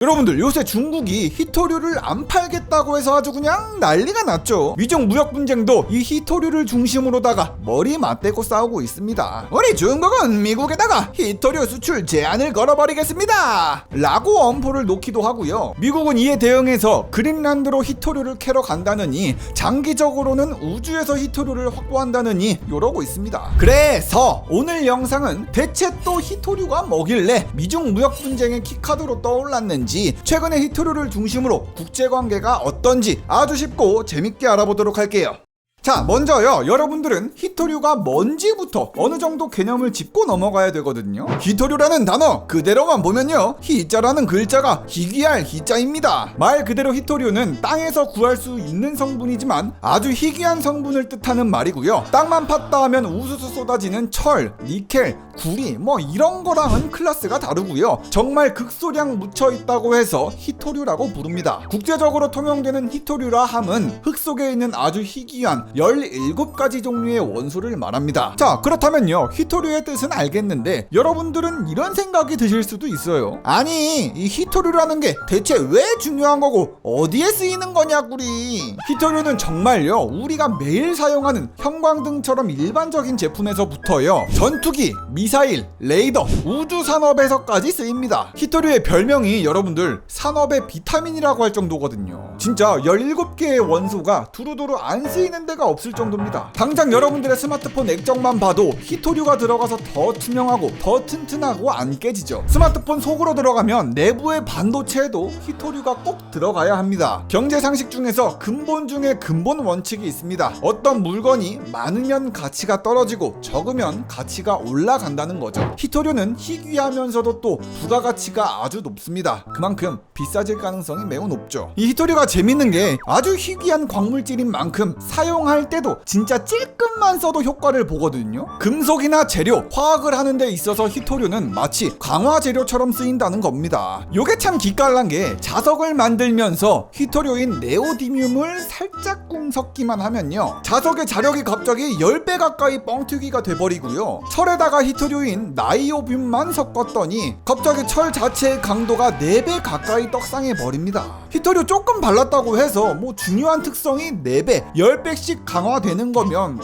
여러분들, 요새 중국이 히토류를 안 팔겠다고 해서 아주 그냥 난리가 났죠. 미중 무역 분쟁도 이 히토류를 중심으로다가 머리 맞대고 싸우고 있습니다. 우리 중국은 미국에다가 히토류 수출 제한을 걸어버리겠습니다 라고 엄포를 놓기도 하고요. 미국은 이에 대응해서 그린란드로 히토류를 캐러 간다느니, 장기적으로는 우주에서 히토류를 확보한다느니 이러고 있습니다. 그래서 오늘 영상은 대체 또 히토류가 뭐길래 미중 무역 분쟁의 키카드로 떠올랐는지, 최근의 히토류를 중심으로 국제관계가 어떤지 아주 쉽고 재밌게 알아보도록 할게요. 자, 먼저요, 여러분들은 히토류가 뭔지부터 어느 정도 개념을 짚고 넘어가야 되거든요. 히토류라는 단어 그대로만 보면요, 히자라는 글자가 희귀할 희자입니다. 말 그대로 히토류는 땅에서 구할 수 있는 성분이지만 아주 희귀한 성분을 뜻하는 말이고요. 땅만 팠다 하면 우수수 쏟아지는 철, 니켈, 구리 뭐 이런 거랑은 클래스가 다르고요. 정말 극소량 묻혀 있다고 해서 히토류라고 부릅니다. 국제적으로 통용되는 히토류라 함은 흙 속에 있는 아주 희귀한 17가지 종류의 원소를 말합니다. 자, 그렇다면요, 히토류의 뜻은 알겠는데 여러분들은 이런 생각이 드실 수도 있어요. 아니, 이 히토류라는 게 대체 왜 중요한 거고 어디에 쓰이는 거냐구리. 히토류는 정말요, 우리가 매일 사용하는 형광등처럼 일반적인 제품에서부터요, 전투기, 미사일, 레이더, 우주 산업에서까지 쓰입니다. 히토류의 별명이 여러분들 산업의 비타민이라고 할 정도거든요. 진짜 17개의 원소가 두루두루 안 쓰이는 데가 없을 정도입니다. 당장 여러분들의 스마트폰 액정만 봐도 히토류가 들어가서 더 투명하고 더 튼튼하고 안 깨지죠. 스마트폰 속으로 들어가면 내부의 반도체에도 히토류가 꼭 들어가야 합니다. 경제 상식 중에서 근본 중에 근본 원칙이 있습니다. 어떤 물건이 많으면 가치가 떨어지고 적으면 가치가 올라간다는 거죠. 히토류는 희귀하면서도 또 부가가치가 아주 높습니다. 그만큼 비싸질 가능성이 매우 높죠. 이 히토류가 재밌는 게 아주 희귀한 광물질인 만큼 사용할 때도 진짜 찔끔만 써도 효과를 보거든요. 금속이나 재료, 화학을 하는 데 있어서 히토류는 마치 강화 재료처럼 쓰인다는 겁니다. 요게 참 기깔난 게, 자석을 만들면서 히토류인 네오디뮴을 살짝 섞기만 하면요, 자석의 자력이 갑자기 10배 가까이 뻥튀기가 돼버리고요. 철에다가 히토류인 나이오뷴만 섞었더니 갑자기 철 자체의 강도가 4배 가까이 떡상해버립니다. 히토류 조금 발랐다고 해서 뭐 중요한 특성이 4배, 10배씩 강화되는 거면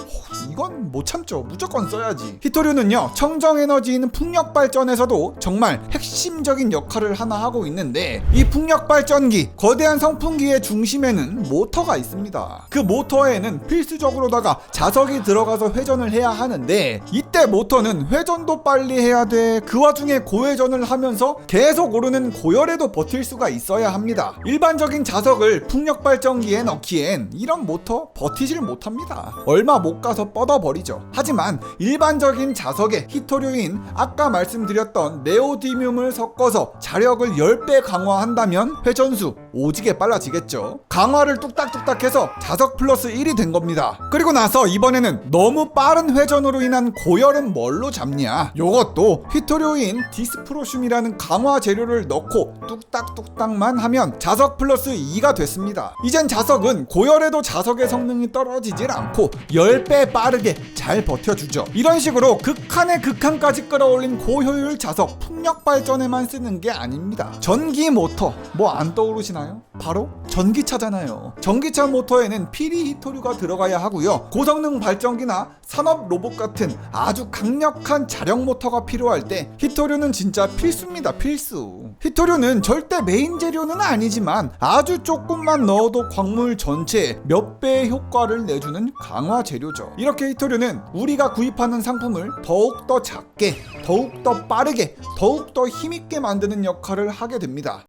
이건 못 참죠. 무조건 써야지. 히토류는요, 청정에너지인 풍력발전에서도 정말 핵심적인 역할을 하나 하고 있는데, 이 풍력발전기, 거대한 선풍기의 중심에는 모터가 있습니다. 그 모터에는 필수적으로다가 자석이 들어가서 회전을 해야 하는데, 이때 모터는 회전도 빨리 해야 돼. 그 와중에 고회전을 하면서 계속 오르는 고열에도 버틸 수가 있어야 합니다. 일반적인 자석을 풍력발전기에 넣기엔 이런 모터 버티질 못합니다. 얼마 못 가서 뻗어버리죠. 하지만 일반적인 자석에 히토류인 아까 말씀드렸던 네오디뮴을 섞어서 자력을 10배 강화한다면 회전수 오지게 빨라지겠죠. 강화를 뚝딱뚝딱 해서 자석 플러스 1이 된 겁니다. 그리고 나서 이번에는 너무 빠른 회전으로 인한 고열은 뭘로 잡냐? 요것도 히토류인 디스프로슘이라는 강화 재료를 넣고 뚝딱뚝딱만 하면 자석 플러스 2가 됐습니다. 이젠 자석은 고열에도 자석의 성능이 떨어지질 않고 10배 빠르게 잘 버텨주죠. 이런 식으로 극한의 극한까지 끌어올린 고효율 자석, 풍력 발전에만 쓰는 게 아닙니다. 전기 모터 뭐 안 떠오르시나요? 바로 전기차잖아요. 전기차 모터에는 피리 히토류가 들어가야 하고요. 고성능 발전기나 산업 로봇 같은 아주 강력한 자력 모터가 필요할 때 히토류는 진짜 필수입니다. 필수. 히토류는 절대 메인 재료는 아니지만 아주 조금만 넣어도 광물 전체에 몇 배의 효과를 내주는 강화 재료죠. 이렇게 히토류는 우리가 구입하는 상품을 더욱더 작게, 더욱더 빠르게, 더욱더 힘있게 만드는 역할을 하게 됩니다.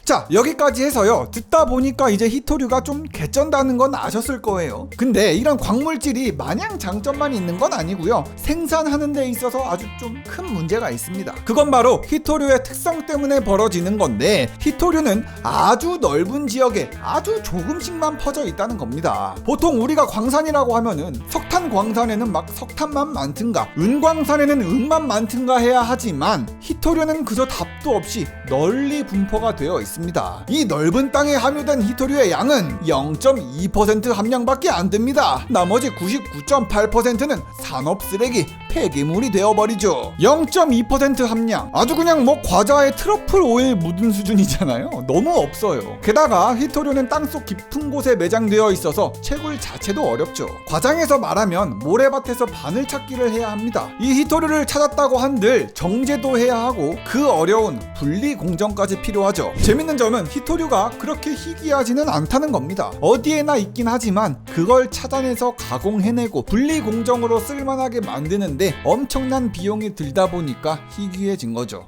자, 여기까지 해서요, 듣다 보니까 이제 히토류가 좀 개쩐다는 건 아셨을 거예요. 근데 이런 광물질이 마냥 장점만 있는 건 아니고요, 생산하는 데 있어서 아주 좀 큰 문제가 있습니다. 그건 바로 히토류의 특성 때문에 벌어지는 건데, 히토류는 아주 넓은 지역에 아주 조금씩만 퍼져 있다는 겁니다. 보통 우리가 광산이라고 하면은 석탄 광산에는 막 석탄만 많든가 은광산에는 은만 많든가 해야 하지만, 히토류는 그저 답도 없이 널리 분포가 되어 있습니다. 있습니다. 이 넓은 땅에 함유된 히토류의 양은 0.2% 함량밖에 안 됩니다. 나머지 99.8%는 산업 쓰레기, 폐기물이 되어버리죠. 0.2% 함량, 아주 그냥 뭐 과자에 트러플 오일 묻은 수준이잖아요. 너무 없어요. 게다가 히토류는 땅속 깊은 곳에 매장되어 있어서 채굴 자체도 어렵죠. 과장해서 말하면 모래밭에서 바늘 찾기를 해야 합니다. 이 히토류를 찾았다고 한들 정제도 해야 하고 그 어려운 분리 공정까지 필요하죠. 재밌는 점은 히토류가 그렇게 희귀하지는 않다는 겁니다. 어디에나 있긴 하지만 그걸 찾아내서 가공해내고 분리 공정으로 쓸만하게 만드는데 엄청난 비용이 들다 보니까 희귀해진 거죠.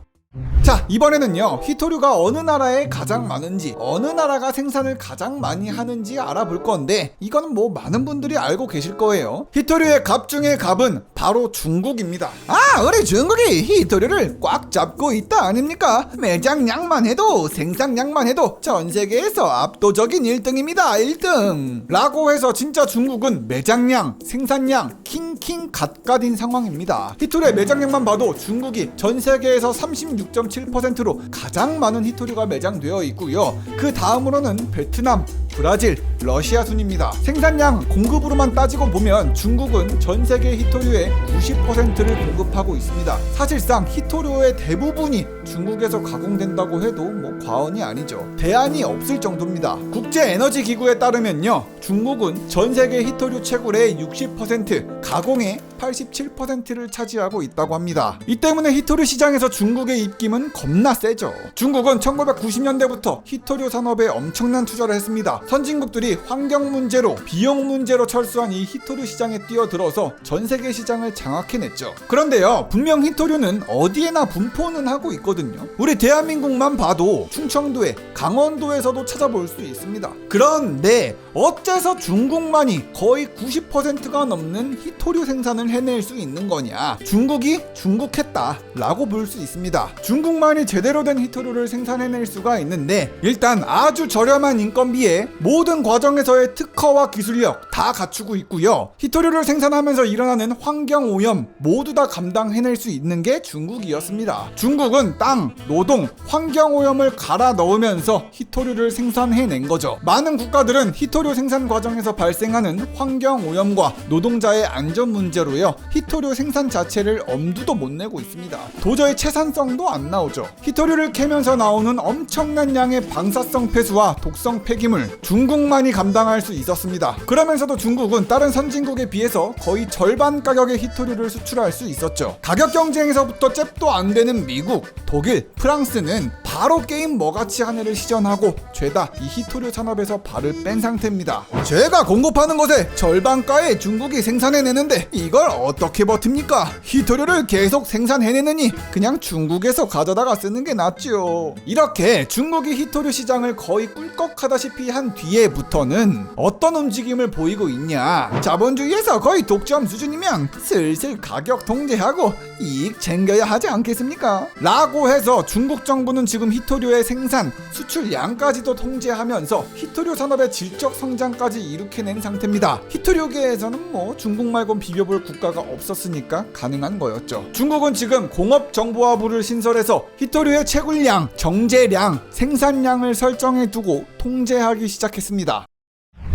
자, 이번에는요, 히토류가 어느 나라에 가장 많은지, 어느 나라가 생산을 가장 많이 하는지 알아볼 건데, 이거는 뭐 많은 분들이 알고 계실 거예요. 히토류의 갑 중의 갑은 바로 중국입니다. 아, 우리 중국이 히토류를 꽉 잡고 있다 아닙니까? 매장량만 해도, 생산량만 해도 전 세계에서 압도적인 1등입니다. 1등 라고 해서 진짜 중국은 매장량, 생산량 킹킹 갓갓인 상황입니다. 히토류의 매장량만 봐도 중국이 전 세계에서 36.7%로 가장 많은 히토류가 매장되어 있고요. 그 다음으로는 베트남, 브라질, 러시아 순입니다. 생산량 공급으로만 따지고 보면 중국은 전 세계 히토류의 90%를 공급하고 있습니다. 사실상 히토류의 대부분이 중국에서 가공된다고 해도 뭐 과언이 아니죠. 대안이 없을 정도입니다. 국제에너지기구에 따르면요, 중국은 전 세계 히토류 채굴의 60%, 가공의 87%를 차지하고 있다고 합니다. 이 때문에 히토류 시장에서 중국의 입김은 겁나 세죠. 중국은 1990년대부터 히토류 산업에 엄청난 투자를 했습니다. 선진국들이 환경 문제로, 비용 문제로 철수한 이 히토류 시장에 뛰어들어서 전 세계 시장을 장악해냈죠. 그런데요, 분명 히토류는 어디에나 분포는 하고 있거든요. 우리 대한민국만 봐도 충청도에, 강원도에서도 찾아볼 수 있습니다. 그런데 어째서 중국만이 거의 90%가 넘는 히토류 생산을 해낼 수 있는 거냐? 중국이 중국했다 라고 볼 수 있습니다. 중국만이 제대로 된 히토류를 생산해낼 수가 있는데, 일단 아주 저렴한 인건비에 모든 과정에서의 특허와 기술력 다 갖추고 있고요. 히토류를 생산하면서 일어나는 환경 오염 모두 다 감당해낼 수 있는 게 중국이었습니다. 중국은 땅, 노동, 환경 오염을 갈아 넣으면서 히토류를 생산해낸 거죠. 많은 국가들은 히토류 생산 과정에서 발생하는 환경 오염과 노동자의 안전 문제로요, 히토류 생산 자체를 엄두도 못 내고 있습니다. 도저히 채산성도 안 나오죠. 히토류를 캐면서 나오는 엄청난 양의 방사성 폐수와 독성 폐기물, 중국만이 감당할 수 있었습니다. 그러면서도 중국은 다른 선진국에 비해서 거의 절반 가격의 히토류를 수출할 수 있었죠. 가격 경쟁에서부터 잽도 안 되는 미국, 독일, 프랑스는 바로 게임 뭐같이 하늘을 시전하고 죄다 이 히토류 산업에서 발을 뺀 상태입니다. 제가 공급하는 것에 절반가에 중국이 생산해내는데 이걸 어떻게 버팁니까? 히토류를 계속 생산해내느니 그냥 중국에서 가져다가 쓰는 게 낫죠. 이렇게 중국이 히토류 시장을 거의 꿀꺽하다시피 한 뒤에부터는 어떤 움직임을 보이고 있냐? 자본주의에서 거의 독점 수준이면 슬슬 가격 통제하고 이익 챙겨야 하지 않겠습니까? 라고 해서 중국 정부는 지금 히토류의 생산, 수출량까지도 통제하면서 히토류 산업의 질적 성장까지 일으켜낸 상태입니다. 히토류계에서는 뭐 중국 말곤 비벼볼 국가가 없었으니까 가능한 거였죠. 중국은 지금 공업정보화부를 신설해서 히토류의 채굴량, 정제량, 생산량을 설정해두고 통제하기 시작했습니다.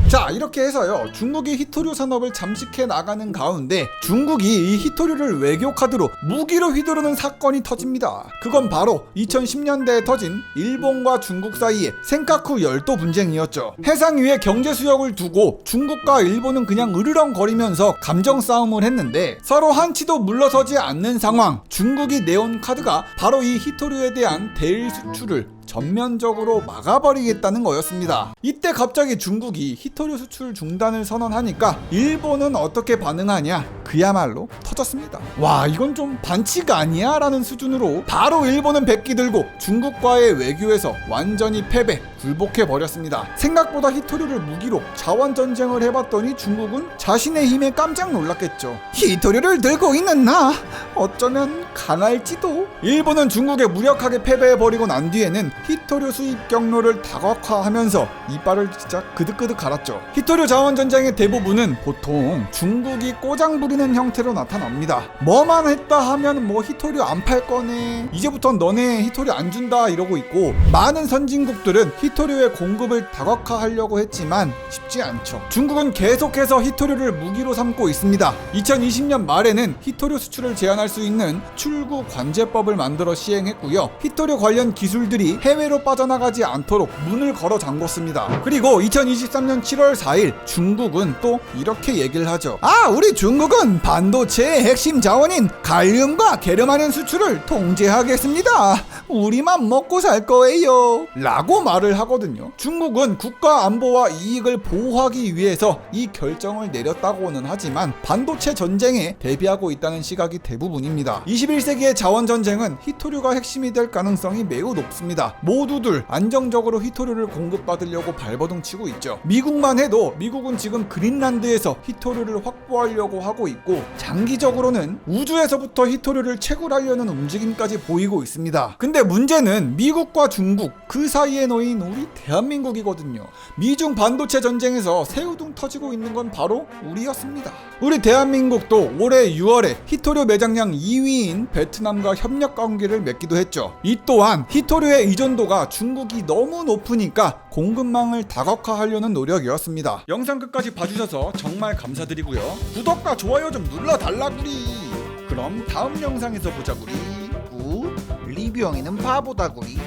자, 이렇게 해서요, 중국이 히토류 산업을 잠식해 나가는 가운데 중국이 이 히토류를 외교 카드로 무기로 휘두르는 사건이 터집니다. 그건 바로 2010년대에 터진 일본과 중국 사이의 센카쿠 열도 분쟁이었죠. 해상 위에 경제 수역을 두고 중국과 일본은 그냥 으르렁거리면서 감정 싸움을 했는데 서로 한치도 물러서지 않는 상황. 중국이 내온 카드가 바로 이 히토류에 대한 대일 수출을 전면적으로 막아버리겠다는 거였습니다. 이때 갑자기 중국이 히토류 수출 중단을 선언하니까 일본은 어떻게 반응하냐? 그야말로 터졌습니다. 와, 이건 좀 반칙 아니야? 라는 수준으로 바로 일본은 백기 들고 중국과의 외교에서 완전히 패배, 굴복해버렸습니다. 생각보다 히토류를 무기로 자원전쟁을 해봤더니 중국은 자신의 힘에 깜짝 놀랐겠죠. 히토류를 들고 있는 나 어쩌면 강할지도. 일본은 중국에 무력하게 패배해버리고 난 뒤에는 히토류 수입 경로를 다각화하면서 이빨을 진짜 그득그득 갈았죠. 히토류 자원 전쟁의 대부분은 보통 중국이 꼬장 부리는 형태로 나타납니다. 뭐만 했다 하면 뭐 히토류 안 팔 거네, 이제부턴 너네 히토류 안 준다 이러고 있고, 많은 선진국들은 히토류의 공급을 다각화하려고 했지만 쉽지 않죠. 중국은 계속해서 히토류를 무기로 삼고 있습니다. 2020년 말에는 히토류 수출을 제한할 수 있는 출구 관제법을 만들어 시행했고요. 히토류 관련 기술들이 해외로 빠져나가지 않도록 문을 걸어 잠궜습니다. 그리고 2023년 7월 4일 중국은 또 이렇게 얘기를 하죠. 우리 중국은 반도체의 핵심 자원인 갈륨과 게르마늄 수출을 통제하겠습니다. 우리만 먹고 살 거예요 라고 말을 하거든요. 중국은 국가 안보와 이익을 보호하기 위해서 이 결정을 내렸다고는 하지만 반도체 전쟁에 대비하고 있다는 시각이 대부분입니다. 21세기의 자원 전쟁은 히토류가 핵심이 될 가능성이 매우 높습니다. 모두들 안정적으로 히토류를 공급받으려고 발버둥 치고 있죠. 미국만 해도 미국은 지금 그린란드에서 히토류를 확보하려고 하고 있고, 장기적으로는 우주에서부터 히토류를 채굴하려는 움직임까지 보이고 있습니다. 근데 문제는 미국과 중국 그 사이에 놓인 우리 대한민국이거든요. 미중 반도체 전쟁에서 새우등 터지고 있는 건 바로 우리였습니다. 우리 대한민국도 올해 6월에 히토류 매장량 2위인 베트남과 협력 관계를 맺기도 했죠. 이 또한 히토류의 의존도가 중국이 너무 높으니까 공급망을 다각화하려는 노력이었습니다. 영상 끝까지 봐주셔서 정말 감사드리고요. 구독과 좋아요 좀 눌러달라구리. 그럼 다음 영상에서 보자구리. 리뷰형이는 바보다구리.